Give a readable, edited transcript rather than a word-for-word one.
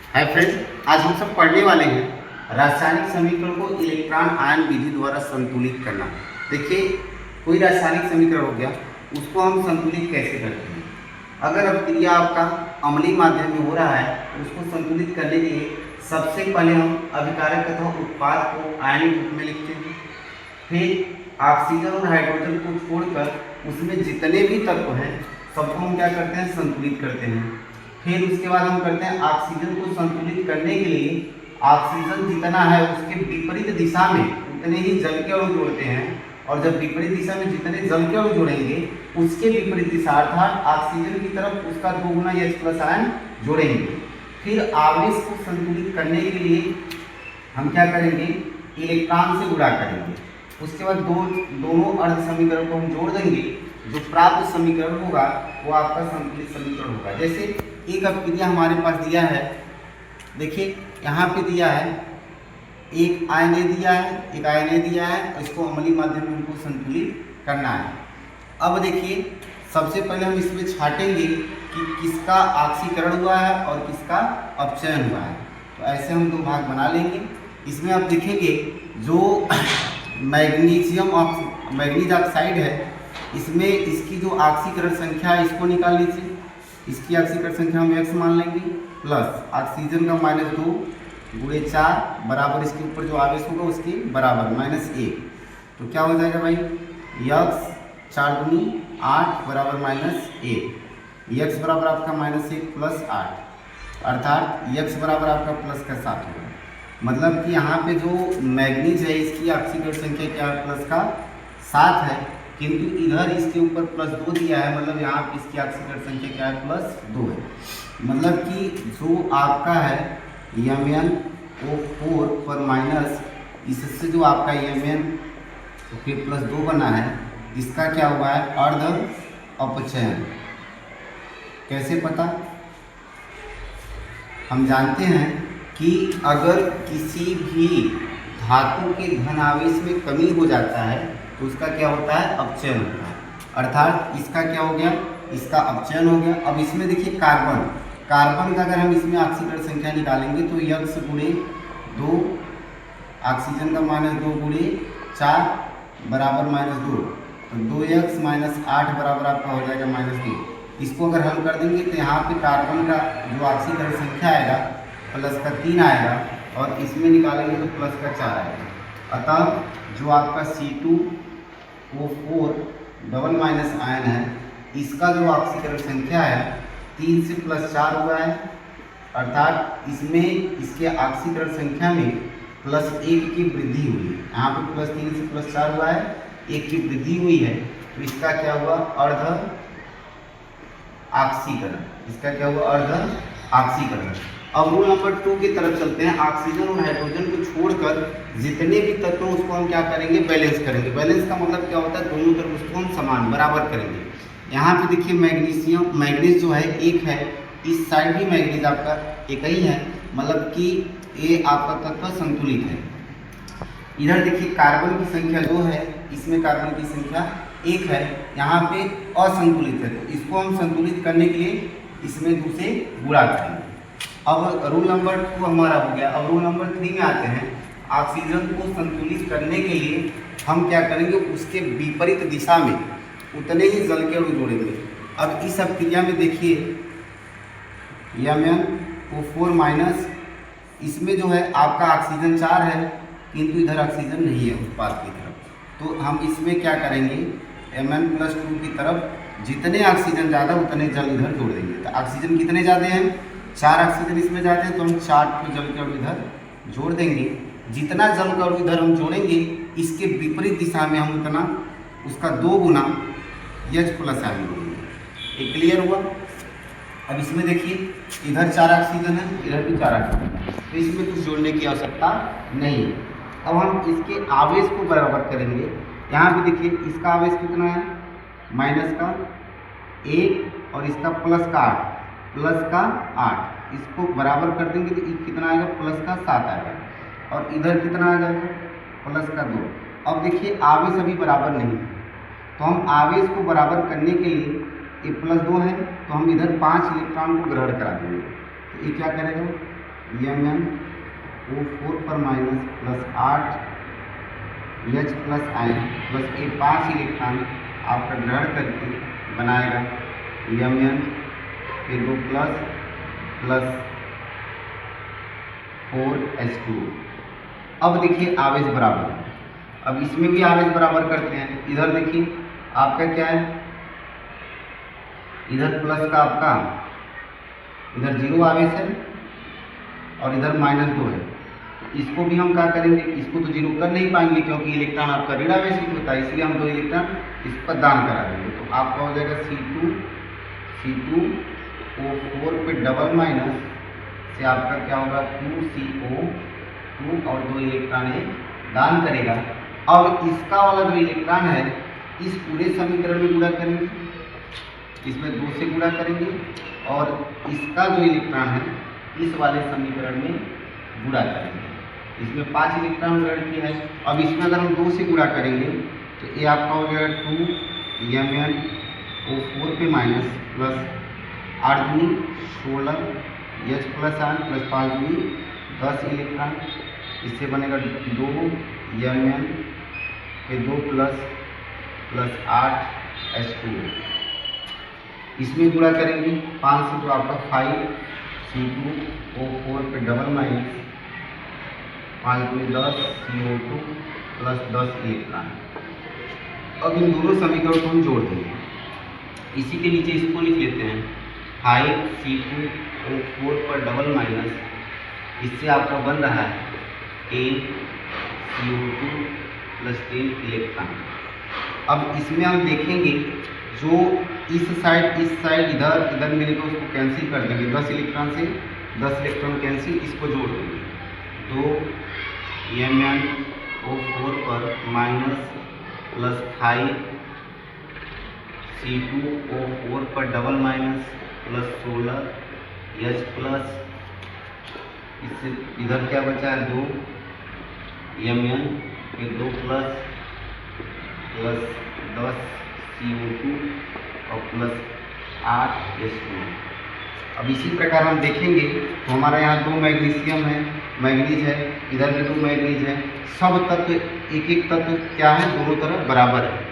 Hi friend, आज हम सब पढ़ने वाले हैं रासायनिक समीकरण को इलेक्ट्रॉन आयन विधि द्वारा संतुलित करना। देखिए, कोई रासायनिक समीकरण हो गया, उसको हम संतुलित कैसे करते हैं। अगर अब क्रिया आपका अम्लीय माध्यम में हो रहा है तो उसको संतुलित करने के लिए सबसे पहले हम अभिकारक तथा उत्पाद को आयनिक रूप में लिखते हैं। फिर ऑक्सीजन और हाइड्रोजन को छोड़कर उसमें जितने भी तत्व हैं सबको हम क्या करते हैं, संतुलित करते हैं। फिर उसके बाद हम करते हैं ऑक्सीजन को संतुलित करने के लिए ऑक्सीजन जितना है उसके विपरीत दिशा में उतने ही जल के अणु जोड़ते हैं, और जब विपरीत दिशा में जितने जल के अणु जोड़ेंगे उसके विपरीत दिशा अर्थात ऑक्सीजन की तरफ उसका 2 गुना H+ आयन जोड़ेंगे। फिर आवेश को संतुलित करने के लिए हम क्या करेंगे, इलेक्ट्रॉन से गुणा करेंगे। उसके बाद दोनों अर्ध समीकरण को हम जोड़ देंगे, जो प्राप्त समीकरण होगा वो आपका संतुलित समीकरण होगा। जैसे एक क्रिया हमारे पास दिया है, देखिए यहाँ पे दिया है एक आयन ए दिया है, एक आयन ए दिया है, और इसको अम्लीय माध्यम में हमको संतुलित करना है। अब देखिए, सबसे पहले हम इसमें छाटेंगे कि किसका ऑक्सीकरण हुआ है और किसका अपचयन हुआ है। तो ऐसे हम दो भाग बना लेंगे। इसमें आप देखेंगे जो मैग्नीज ऑक्साइड है, इसमें इसकी जो ऑक्सीकरण संख्या है इसको निकाल लीजिए। इसकी ऑक्सीकरण संख्या हम x मान लेंगे, प्लस ऑक्सीजन का -2 गुणे 4 बराबर इसके ऊपर जो आवेश होगा उसके बराबर -1। तो क्या हो जाएगा भाई, x 4 दूनी 8 बराबर -1। x बराबर आपका -1 + 8, अर्थात x बराबर आपका प्लस का 7 होगा। मतलब कि यहाँ पे जो मैग्नीज है इसकी ऑक्सीकरण संख्या क्या है, प्लस का 7 है, किंतु इधर इसके ऊपर +2 दिया है, मतलब यहाँ पे इसकी ऑक्सीकरण संख्या क्या है, +2 है। मतलब कि जो आपका है MnO4 पर माइनस इससे जो आपका Mn +2 बना है, इसका क्या हुआ है, अर्ध अपचयन। कैसे पता, हम जानते हैं कि अगर किसी भी धातु के धन आवेश में कमी हो जाता है तो उसका क्या होता है, अपचयन होता है। अर्थात इसका क्या हो गया, इसका अपचयन हो गया। अब इसमें देखिए कार्बन का अगर हम इसमें ऑक्सीकरण संख्या निकालेंगे तो x गुणे 2, ऑक्सीजन का -2 गुणे 4 बराबर -2, तो 2x - 8 बराबर आपका हो जाएगा -2। इसको अगर हल कर देंगे तो यहाँ पे कार्बन का जो ऑक्सीकरण संख्या आएगा प्लस का 3 आएगा, और इसमें निकालेंगे तो प्लस का 4 आएगा। अतः जो आपका C2O4 डबल माइनस आयन है, इसका जो ऑक्सीकरण संख्या है 3 से +4 हुआ है, अर्थात इसमें इसके ऑक्सीकरण संख्या में +1 की वृद्धि हुई है। यहाँ पे +3 से +4 हुआ है, 1 की वृद्धि हुई है, तो इसका क्या हुआ, अर्ध ऑक्सीकरण। इसका क्या हुआ, अर्ध ऑक्सीकरण। अब रूल नंबर 2 की तरफ चलते हैं। ऑक्सीजन और हाइड्रोजन को छोड़कर जितने भी तत्व हैं उसको हम क्या करेंगे, बैलेंस करेंगे। बैलेंस का मतलब क्या होता है, दोनों तरफ उसको हम समान बराबर करेंगे। यहाँ पे देखिए मैग्नीज जो है एक है, इस साइड भी मैग्नीज आपका एक ही है, मतलब कि ये आपका तत्व संतुलित है। इधर देखिए कार्बन की संख्या 2 है, इसमें कार्बन की संख्या 1 है, यहाँ पे असंतुलित है, तो इसको हम संतुलित करने के लिए इसमें 2 से गुणा करेंगे। अब रूल नंबर 2 हमारा हो गया। अब रूल नंबर 3 में आते हैं। ऑक्सीजन को संतुलित करने के लिए हम क्या करेंगे, उसके विपरीत दिशा में उतने ही जल के अणु जोड़ेंगे। अब इस क्रिया में देखिए MnO4 माइनस, इसमें जो है आपका ऑक्सीजन 4 है, किंतु इधर ऑक्सीजन नहीं है उत्पाद की तरफ, तो हम इसमें क्या करेंगे, Mn+2 की तरफ जितने ऑक्सीजन ज़्यादा उतने जल इधर जोड़ देंगे। तो ऑक्सीजन कितने ज़्यादा हैं, 4 ऑक्सीजन इसमें जाते हैं, तो हम 4 को जल के अणु इधर जोड़ देंगे। जितना जल का अणु इधर हम जोड़ेंगे इसके विपरीत दिशा में हम उतना उसका 2 गुना H+ आयन जोड़ेंगे। ये क्लियर हुआ। अब इसमें देखिए इधर 4 ऑक्सीजन है, इधर भी 4 ऑक्सीजन है, तो इसमें कुछ जोड़ने की आवश्यकता नहीं है। अब हम इसके आवेश को बराबर करेंगे। यहाँ पे देखिए इसका आवेश कितना है, -1 और इसका +8, इसको बराबर कर देंगे तो कितना आएगा, +7 आएगा, और इधर कितना आ जाएगा, +2। अब देखिए आवेश अभी बराबर नहीं है, तो हम आवेश को बराबर करने के लिए ये +2 है, तो हम इधर 5 इलेक्ट्रॉन को ग्रहण करा देंगे। तो ये क्या करेगा, MnO4 पर minus plus 8 H plus ion plus ये 5 इलेक्ट्रॉन आपका ग्रहण करके बनाएगा Mn2 प्लस प्लस 4H2। अब देखिए आवेश बराबर है। अब इसमें भी आवेश बराबर करते हैं। इधर देखिए आपका क्या है, इधर प्लस का आपका इधर 0 आवेश है और इधर -2 है। इसको भी हम क्या करेंगे, इसको तो 0 कर नहीं पाएंगे क्योंकि इलेक्ट्रॉन आपका ऋण आवेशित होता है, इसलिए हम 2 इलेक्ट्रॉन इस पर दान करा देंगे। तो आपका हो जाएगा C2O4 पे डबल माइनस से आपका क्या होगा 2CO2 और 2 इलेक्ट्रॉन ये दान करेगा। अब इसका वाला जो इलेक्ट्रॉन है इस पूरे समीकरण में गुणा करेंगे, इसमें 2 से गुणा करेंगे और इसका जो इलेक्ट्रॉन है इस वाले समीकरण में गुणा करेंगे। इसमें 5 इलेक्ट्रॉन ग्रहण किया है। अब इसमें अगर हम 2 से गुणा करेंगे तो ये आपका हो जाएगा 2MnO4 पे माइनस प्लस 8 दूनी 16 H प्लस आयन प्लस 5 दूनी 10 इलेक्ट्रॉन। इससे बनेगा 2Mn2 प्लस 8 H2। इसमें गुणा करेंगे 5 से तो आपका 5 C2O4 पे डबल माइनस 5 दूनी 10 CO2 प्लस 10 इलेक्ट्रॉन। अब इन दोनों समीकरण को हम जोड़ देंगे। इसी के नीचे इसको लिख लेते हैं 5 C2O4 पर डबल माइनस, इससे आपका बन रहा है 10 CO2 प्लस 10 इलेक्ट्रॉन। अब इसमें हम देखेंगे जो इस साइड इधर मिले तो उसको कैंसिल कर देंगे। 10 इलेक्ट्रॉन से 10 इलेक्ट्रॉन कैंसिल, इसको जोड़ देंगे। तो MnO4 पर माइनस प्लस 5 C2O4 पर double minus plus 16 H plus, इससे इधर क्या बचा है 2 Mn2 प्लस 10 CO2 और प्लस 8 H2। अब इसी प्रकार हम देखेंगे तो हमारा यहाँ 2 मैग्नीशियम है, मैग्नीज है, इधर भी 2 मैग्नीज है। सब तत्व एक तत्व क्या है, दोनों तरफ बराबर है।